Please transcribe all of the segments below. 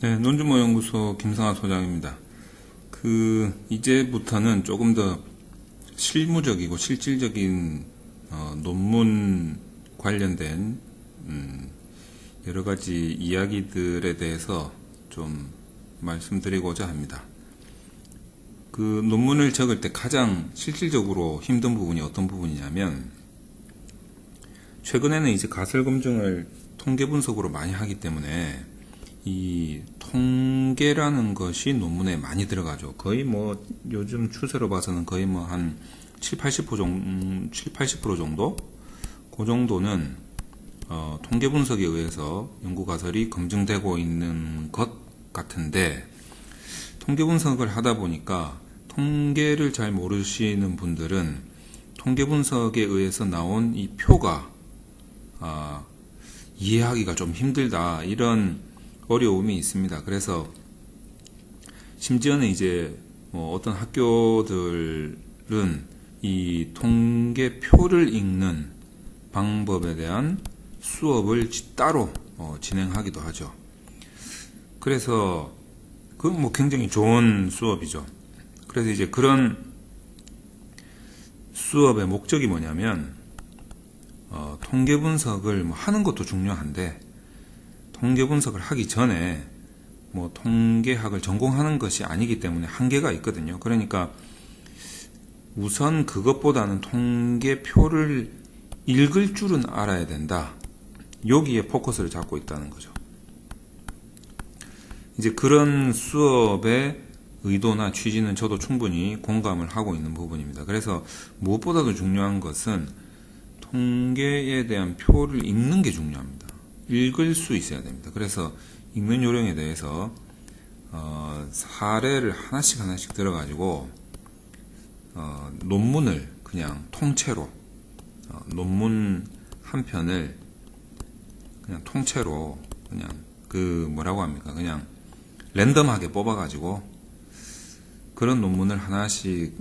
네, 논주모연구소 김성하 소장입니다. 이제부터는 조금 더 실무적이고 실질적인 논문 관련된 여러 가지 이야기들에 대해서 좀 말씀드리고자 합니다. 논문을 적을 때 가장 실질적으로 힘든 부분이 어떤 부분이냐면, 최근에는 이제 가설 검증을 통계 분석으로 많이 하기 때문에 이 통계라는 것이 논문에 많이 들어가죠. 거의 요즘 추세로 봐서는 거의 한 7, 80% 정도? 그 정도는 통계 분석에 의해서 연구 가설이 검증되고 있는 것 같은데, 통계 분석을 하다 보니까 통계를 잘 모르시는 분들은 통계 분석에 의해서 나온 이 표가 이해하기가 좀 힘들다, 이런 어려움이 있습니다. 그래서 심지어는 이제 어떤 학교들은 이 통계표를 읽는 방법에 대한 수업을 따로 진행하기도 하죠. 그래서 굉장히 좋은 수업이죠. 그래서 이제 그런 수업의 목적이 뭐냐면, 통계 분석을 하는 것도 중요한데, 통계 분석을 하기 전에 통계학을 전공하는 것이 아니기 때문에 한계가 있거든요. 그러니까 우선 그것보다는 통계표를 읽을 줄은 알아야 된다, 여기에 포커스를 잡고 있다는 거죠. 이제 그런 수업의 의도나 취지는 저도 충분히 공감을 하고 있는 부분입니다. 그래서 무엇보다도 중요한 것은 통계에 대한 표를 읽는 게 중요합니다. 읽을 수 있어야 됩니다. 그래서 읽는 요령에 대해서 사례를 하나씩 들어가지고 논문을 그냥 통째로, 논문 한 편을 그냥 통째로, 그냥 그냥 랜덤하게 뽑아가지고 그런 논문을 하나씩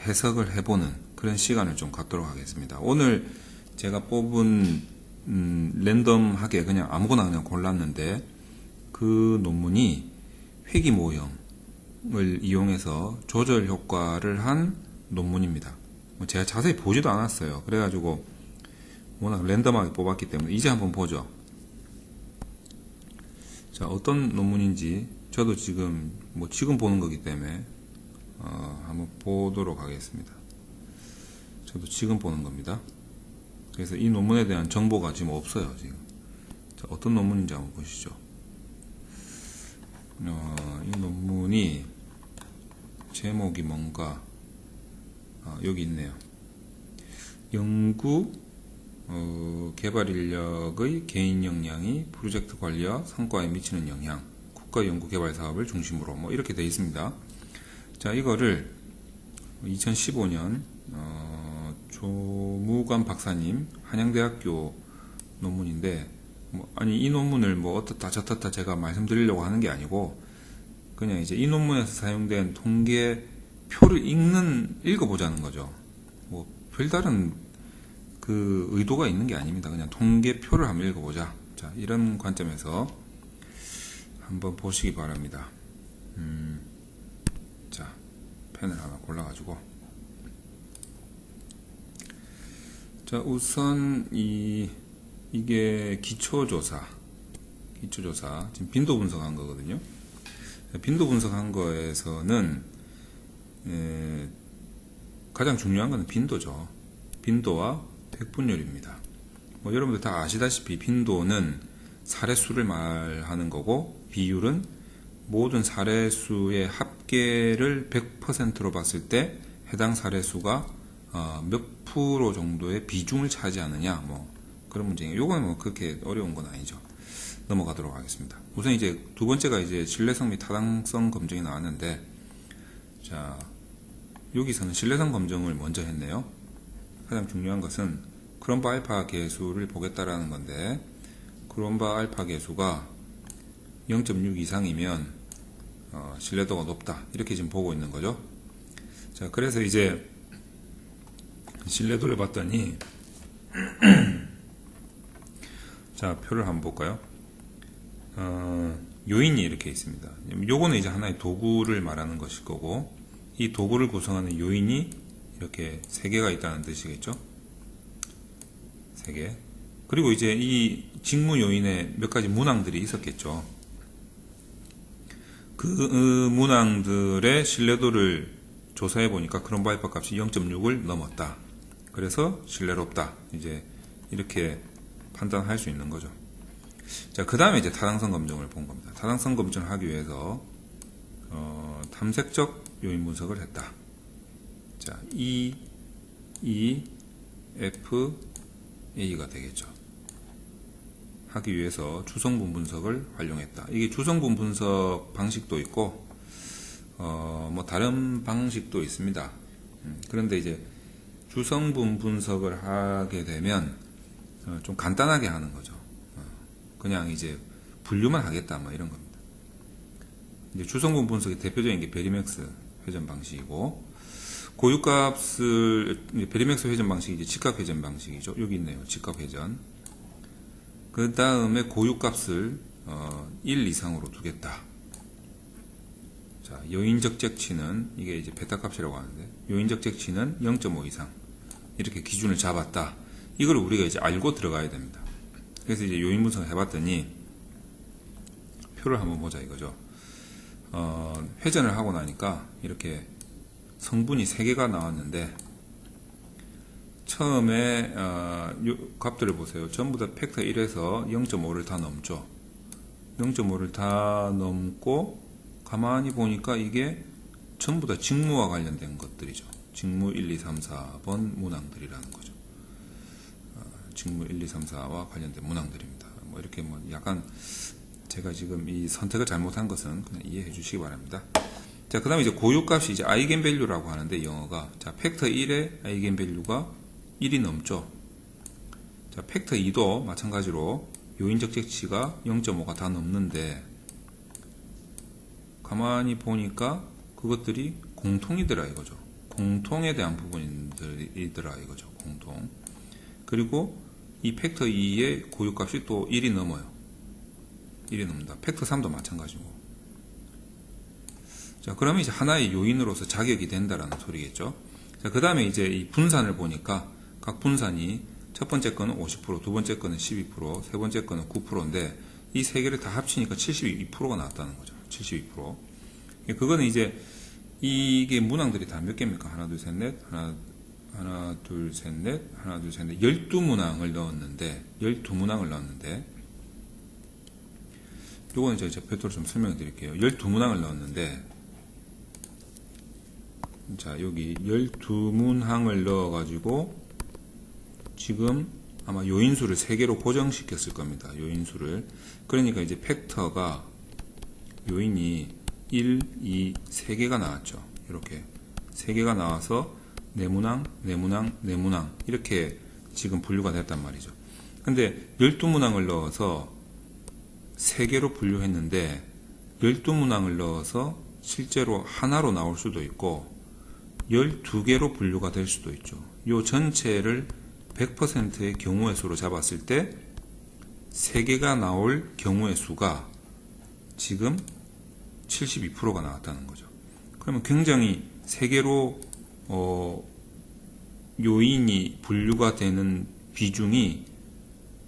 해석을 해보는 그런 시간을 좀 갖도록 하겠습니다. 오늘 제가 뽑은 랜덤하게 그냥 아무거나 그냥 골랐는데, 그 논문이 회귀 모형을 이용해서 조절 효과를 한 논문입니다. 제가 자세히 보지도 않았어요. 그래가지고 워낙 랜덤하게 뽑았기 때문에 이제 한번 보죠. 자, 어떤 논문인지 저도 지금 보는 거기 때문에 한번 보도록 하겠습니다. 저도 지금 보는 겁니다. 그래서 이 논문에 대한 정보가 지금 없어요. 지금. 자, 어떤 논문인지 한번 보시죠. 이 논문이 제목이 뭔가, 여기 있네요. 연구 개발 인력의 개인 역량이 프로젝트 관리와 성과에 미치는 영향, 국가 연구 개발 사업을 중심으로, 이렇게 되어 있습니다. 자, 이거를 2015년 조무관 박사님, 한양대학교 논문인데, 이 논문을 어떻다 저떻다 제가 말씀드리려고 하는 게 아니고, 그냥 이제 이 논문에서 사용된 통계표를 읽어보자는 거죠. 별다른 의도가 있는 게 아닙니다. 그냥 통계표를 한번 읽어보자. 자, 이런 관점에서 한번 보시기 바랍니다. 자, 펜을 하나 골라가지고. 자, 우선 이게 기초조사, 지금 빈도 분석한 거거든요. 빈도 분석한 거에서는 가장 중요한 건 빈도죠. 빈도와 백분율입니다. 여러분들 다 아시다시피 빈도는 사례수를 말하는 거고, 비율은 모든 사례수의 합계를 100%로 봤을 때 해당 사례수가 몇 프로 정도의 비중을 차지하느냐, 그런 문제예요. 요거는 그렇게 어려운 건 아니죠. 넘어가도록 하겠습니다. 우선 이제 두 번째가 이제 신뢰성 및 타당성 검증이 나왔는데, 자, 여기서는 신뢰성 검증을 먼저 했네요. 가장 중요한 것은 크롬바 알파 계수를 보겠다라는 건데, 크롬바 알파 계수가 0.6 이상이면 신뢰도가 높다, 이렇게 지금 보고 있는 거죠. 자, 그래서 이제 신뢰도를 봤더니 자, 표를 한번 볼까요? 요인이 이렇게 있습니다. 요거는 이제 하나의 도구를 말하는 것일 거고, 이 도구를 구성하는 요인이 이렇게 3개가 있다는 뜻이겠죠. 3개. 그리고 이제 이 직무 요인에 몇 가지 문항들이 있었겠죠. 그 문항들의 신뢰도를 조사해 보니까 크롬 바이퍼 값이 0.6을 넘었다. 그래서 신뢰롭다. 이제 이렇게 판단할 수 있는 거죠. 자, 그 다음에 이제 타당성 검증을 본 겁니다. 타당성 검증을 하기 위해서 탐색적 요인 분석을 했다. 자, F, A가 되겠죠. 하기 위해서 주성분 분석을 활용했다. 이게 주성분 분석 방식도 있고, 뭐 다른 방식도 있습니다. 그런데 이제 주성분 분석을 하게 되면 좀 간단하게 하는 거죠. 그냥 이제 분류만 하겠다, 뭐 이런 겁니다. 이제 주성분 분석의 대표적인 게 베리맥스 회전 방식이고, 고유값을 베리맥스 회전 방식이 이제 직각 회전 방식이죠. 여기 있네요. 직각 회전. 그 다음에 고유값을 1 이상으로 두겠다. 자, 요인적 적치는 이게 이제 베타 값이라고 하는데, 요인적 적치는 0.5 이상 이렇게 기준을 잡았다. 이걸 우리가 이제 알고 들어가야 됩니다. 그래서 이제 요인 분석을 해봤더니 표를 한번 보자 이거죠. 회전을 하고 나니까 이렇게 성분이 3개가 나왔는데, 처음에 값들을 보세요. 전부 다 팩터 1에서 0.5를 다 넘죠. 0.5를 다 넘고 가만히 보니까 이게 전부 다 직무와 관련된 것들이죠. 직무 1, 2, 3, 4번 문항들이라는 거죠. 직무 1, 2, 3, 4와 관련된 문항들입니다. 뭐 이렇게 뭐 약간 제가 지금 이 선택을 잘못한 것은 그냥 이해해 주시기 바랍니다. 자, 그 다음에 이제 고유값이 이제 아이겐밸류라고 하는데, 영어가. 자, 팩터 1의 아이겐밸류가 1이 넘죠. 자, 팩터 2도 마찬가지로 요인적 적치가 0.5가 다 넘는데, 가만히 보니까 그것들이 공통이더라 이거죠. 공통에 대한 부분이더라 이거죠. 공통. 그리고 이 팩터 2의 고유값이 또 1이 넘어요. 1이 넘는다. 팩터 3도 마찬가지고. 자, 그러면 이제 하나의 요인으로서 자격이 된다라는 소리겠죠. 자, 그 다음에 이제 이 분산을 보니까 각 분산이 첫 번째 거는 50%, 두 번째 거는 12%, 세 번째 거는 9%인데 이 세 개를 다 합치니까 72%가 나왔다는 거죠. 72%. 그거는 이제 이게 문항들이 다 몇 개입니까? 하나, 둘, 셋, 넷, 하나, 둘, 셋, 넷, 하나, 둘, 셋, 넷, 12문항을 넣었는데, 12문항을 넣었는데, 요거는 제가 별도로 좀 설명해 드릴게요. 12문항을 넣었는데, 자, 여기 12문항을 넣어가지고, 지금 아마 요인수를 3개로 고정시켰을 겁니다. 요인수를. 그러니까 이제 팩터가, 요인이 1, 2, 3개가 나왔죠. 이렇게. 3개가 나와서, 네문항, 네문항, 네문항. 이렇게 지금 분류가 됐단 말이죠. 근데 12문항을 넣어서 3개로 분류했는데, 12문항을 넣어서 실제로 하나로 나올 수도 있고, 12개로 분류가 될 수도 있죠. 이 전체를 100%의 경우의 수로 잡았을 때 3개가 나올 경우의 수가 지금 72%가 나왔다는 거죠. 그러면 굉장히 3개로 요인이 분류가 되는 비중이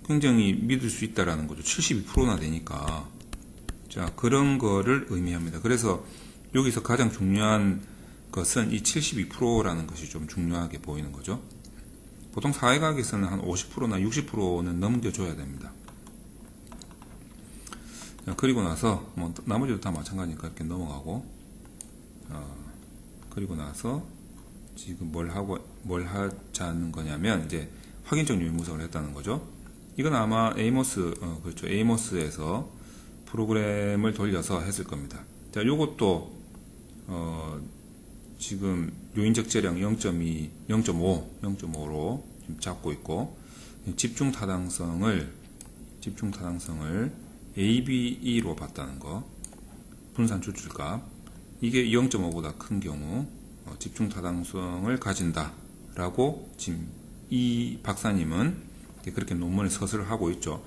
굉장히 믿을 수 있다라는 거죠. 72%나 되니까. 자, 그런 거를 의미합니다. 그래서 여기서 가장 중요한 것은 이 72%라는 것이 좀 중요하게 보이는 거죠. 보통 사회과학에서는 한 50%나 60%는 넘겨줘야 됩니다. 자, 그리고 나서 뭐 나머지도 다 마찬가지니까 이렇게 넘어가고, 그리고 나서 지금 뭘 하자는 거냐면 이제 확인적 요인 분석을 했다는 거죠. 이건 아마 에이모스, 그렇죠. 에이모스에서 프로그램을 돌려서 했을 겁니다. 자, 요것도 지금 요인적 재량 0.2, 0.5로 지금 잡고 있고, 집중 타당성을 ABE로 봤다는 거, 분산 추출값, 이게 0.5보다 큰 경우 집중 타당성을 가진다라고 지금 이 박사님은 그렇게 논문을 서술을 하고 있죠.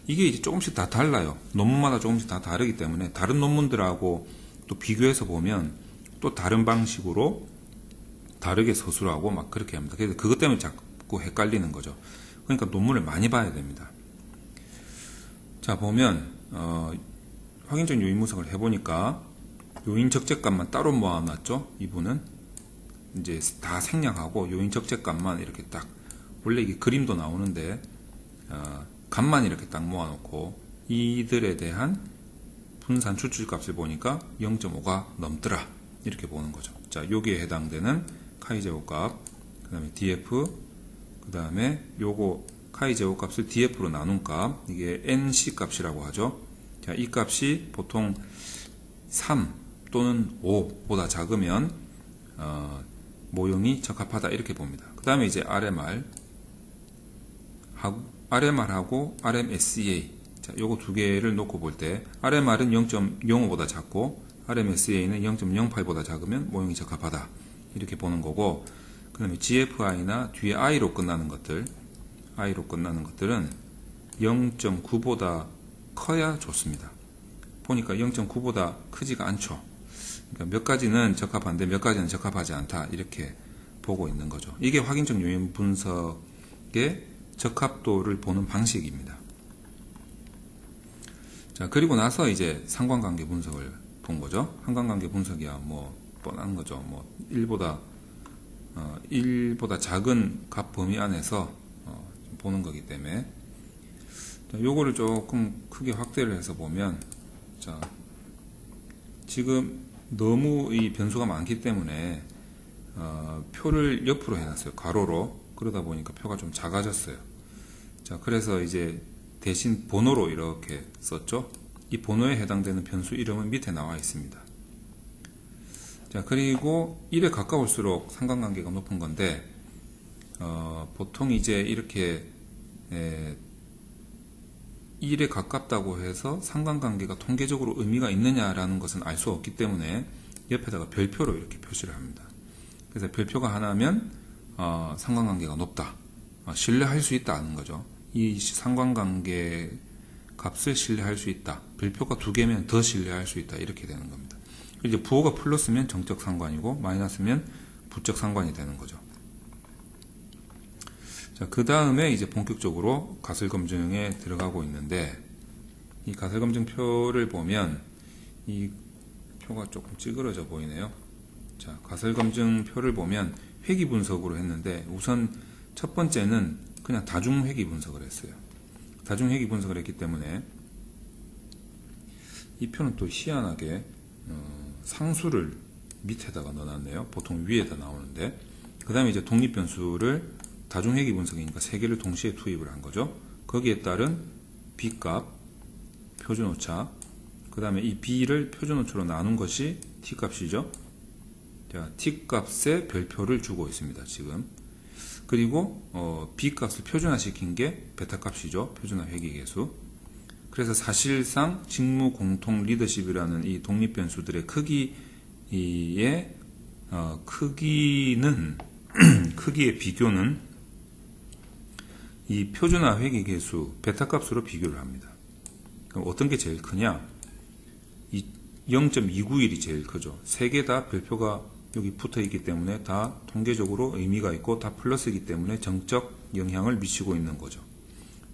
이게 이제 조금씩 다 달라요. 논문마다 조금씩 다 다르기 때문에 다른 논문들하고 또 비교해서 보면 또 다른 방식으로 다르게 서술하고 막 그렇게 합니다. 그래서 그것 때문에 자꾸 헷갈리는 거죠. 그러니까 논문을 많이 봐야 됩니다. 자, 보면 확인적 요인 분석을 해보니까 요인 적재값만 따로 모아놨죠. 이분은 이제 다 생략하고 요인 적재값만 이렇게 딱, 원래 이게 그림도 나오는데 값만 이렇게 딱 모아놓고 이들에 대한 분산 추출값을 보니까 0.5가 넘더라, 이렇게 보는 거죠. 자, 여기에 해당되는 카이 제곱값, 그 다음에 df, 그 다음에 요거 카이 제곱값을 df로 나눈 값, 이게 nc 값이라고 하죠. 자, 이 값이 보통 3 또는 5보다 작으면 모형이 적합하다, 이렇게 봅니다. 그 다음에 이제 RMR하고 RMSEA, 자, 요거 두 개를 놓고 볼 때 RMR은 0.05보다 작고 RMSEA는 0.08보다 작으면 모형이 적합하다, 이렇게 보는 거고, 그 다음에 GFI나 뒤에 I로 끝나는 것들은 0.9보다 커야 좋습니다. 보니까 0.9보다 크지가 않죠. 그러니까 몇 가지는 적합한데 몇 가지는 적합하지 않다, 이렇게 보고 있는 거죠. 이게 확인적 요인 분석의 적합도를 보는 방식입니다. 자, 그리고 나서 이제 상관관계 분석을 본 거죠. 상관관계 분석이야 뭐 뻔한 거죠. 뭐 1보다 작은 값 범위 안에서 보는 거기 때문에, 자, 요거를 조금 크게 확대를 해서 보면, 자, 지금 너무 이 변수가 많기 때문에 표를 옆으로 해놨어요. 가로로. 그러다 보니까 표가 좀 작아졌어요. 자, 그래서 이제 대신 번호로 이렇게 썼죠. 이 번호에 해당되는 변수 이름은 밑에 나와 있습니다. 자, 그리고 1에 가까울수록 상관관계가 높은 건데, 보통 이제 이렇게 1에 가깝다고 해서 상관관계가 통계적으로 의미가 있느냐라는 것은 알 수 없기 때문에 옆에다가 별표로 이렇게 표시를 합니다. 그래서 별표가 하나면 상관관계가 높다, 신뢰할 수 있다는 거죠. 이 상관관계 값을 신뢰할 수 있다. 별표가 두 개면 더 신뢰할 수 있다, 이렇게 되는 겁니다. 이제 부호가 플러스면 정적 상관이고 마이너스면 부적 상관이 되는 거죠. 자, 그 다음에 이제 본격적으로 가설 검증에 들어가고 있는데, 이 가설 검증 표를 보면 이 표가 조금 찌그러져 보이네요. 자, 가설 검증 표를 보면 회귀 분석으로 했는데, 우선 첫 번째는 그냥 다중 회귀 분석을 했어요. 다중 회귀 분석을 했기 때문에 이 표는 또 희한하게 상수를 밑에다가 넣어놨네요. 보통 위에다 나오는데, 그 다음에 이제 독립변수를 다중회귀 분석이니까 세 개를 동시에 투입을 한 거죠. 거기에 따른 B값, 표준오차, 그 다음에 이 B를 표준오차로 나눈 것이 T값이죠. 자, T값에 별표를 주고 있습니다, 지금. 그리고 B값을 표준화시킨 게 베타값이죠. 표준화 회귀계수. 그래서 사실상 직무 공통 리더십이라는 이 독립변수들의 크기의 크기의 비교는 이 표준화 회귀계수 베타값으로 비교를 합니다. 그럼 어떤 게 제일 크냐? 이 0.291이 제일 크죠. 세 개 다 별표가 여기 붙어 있기 때문에 다 통계적으로 의미가 있고 다 플러스이기 때문에 정적 영향을 미치고 있는 거죠.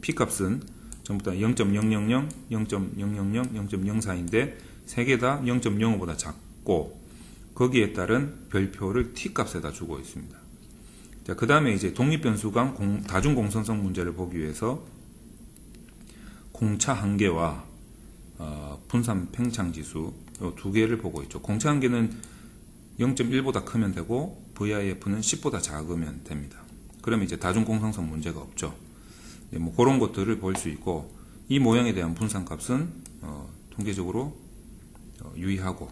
P값은 전부 다 0.000, 0.000, 0.04인데 세 개 다 0.05보다 작고, 거기에 따른 별표를 T값에다 주고 있습니다. 자, 그 다음에 이제 독립변수간 다중공선성 문제를 보기 위해서 공차 한계와 분산 팽창지수 이 두 개를 보고 있죠. 공차 한계는 0.1보다 크면 되고 VIF는 10보다 작으면 됩니다. 그러면 이제 다중공선성 문제가 없죠. 뭐 그런 것들을 볼 수 있고, 이 모양에 대한 분산값은 통계적으로 유의하고,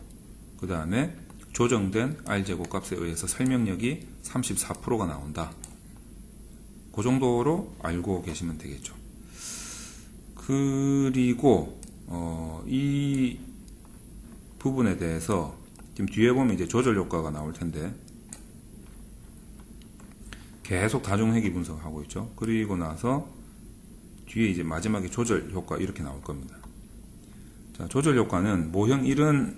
그 다음에 조정된 R제곱 값에 의해서 설명력이 34%가 나온다. 그 정도로 알고 계시면 되겠죠. 그리고 이 부분에 대해서 지금 뒤에 보면 이제 조절 효과가 나올 텐데, 계속 다중회귀 분석하고 있죠. 그리고 나서 뒤에 이제 마지막에 조절 효과 이렇게 나올 겁니다. 자, 조절 효과는 모형 1은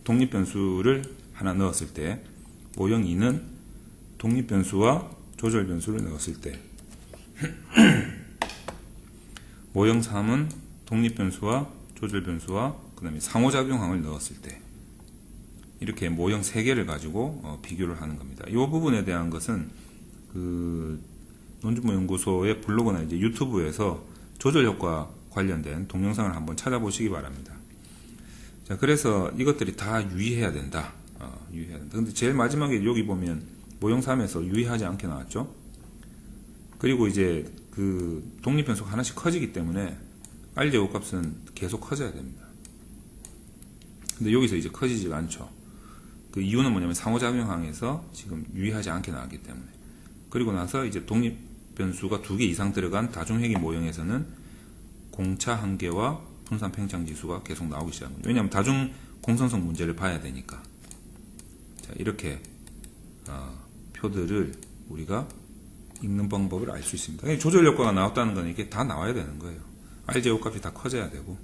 독립 변수를 하나 넣었을 때, 모형 2는 독립 변수와 조절 변수를 넣었을 때, 모형 3은 독립 변수와 조절 변수와 그 다음에 상호작용항을 넣었을 때, 이렇게 모형 3개를 가지고 비교를 하는 겁니다. 이 부분에 대한 것은 그 논준모연구소의 블로그나 이제 유튜브에서 조절 효과 관련된 동영상을 한번 찾아보시기 바랍니다. 자, 그래서 이것들이 다 유의해야 된다. 유의해야 된다. 근데 제일 마지막에 여기 보면 모형 3에서 유의하지 않게 나왔죠. 그리고 이제 그 독립 변수가 하나씩 커지기 때문에 RJO 값은 계속 커져야 됩니다. 근데 여기서 이제 커지지가 않죠. 그 이유는 뭐냐면 상호작용항에서 지금 유의하지 않게 나왔기 때문에. 그리고 나서 이제 독립 변수가 2개 이상 들어간 다중회귀 모형에서는 공차 한계와 분산 팽창 지수가 계속 나오기 시작합니다. 왜냐하면 다중 공선성 문제를 봐야 되니까. 자, 이렇게 표들을 우리가 읽는 방법을 알 수 있습니다. 조절 효과가 나왔다는 건 이게 다 나와야 되는 거예요. RJO 값이 다 커져야 되고,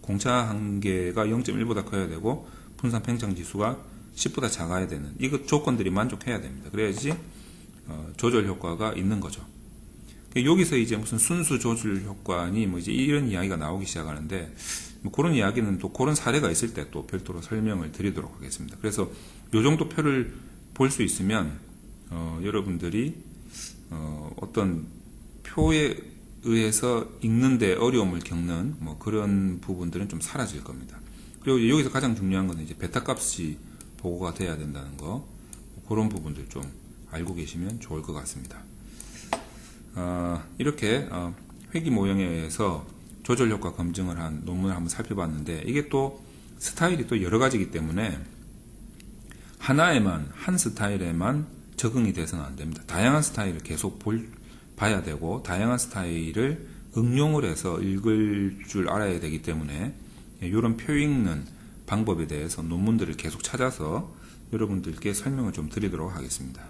공차 한계가 0.1보다 커야 되고, 분산 팽창 지수가 10보다 작아야 되는, 이거 조건들이 만족해야 됩니다. 그래야지 조절 효과가 있는 거죠. 여기서 이제 무슨 순수 조절 효과니 뭐 이제 이런 이야기가 나오기 시작하는데, 뭐 그런 이야기는 또 그런 사례가 있을 때 또 별도로 설명을 드리도록 하겠습니다. 그래서 요 정도 표를 볼 수 있으면 여러분들이 어떤 표에 의해서 읽는데 어려움을 겪는 뭐 그런 부분들은 좀 사라질 겁니다. 그리고 여기서 가장 중요한 것은 이제 베타 값이 보고가 돼야 된다는 거, 그런 부분들 좀 알고 계시면 좋을 것 같습니다. 이렇게 회귀 모형에 의해서 조절 효과 검증을 한 논문을 한번 살펴봤는데, 이게 또 스타일이 또 여러 가지이기 때문에 한 스타일에만 적응이 돼서는 안 됩니다. 다양한 스타일을 계속 봐야 되고, 다양한 스타일을 응용을 해서 읽을 줄 알아야 되기 때문에 이런 표 읽는 방법에 대해서 논문들을 계속 찾아서 여러분들께 설명을 좀 드리도록 하겠습니다.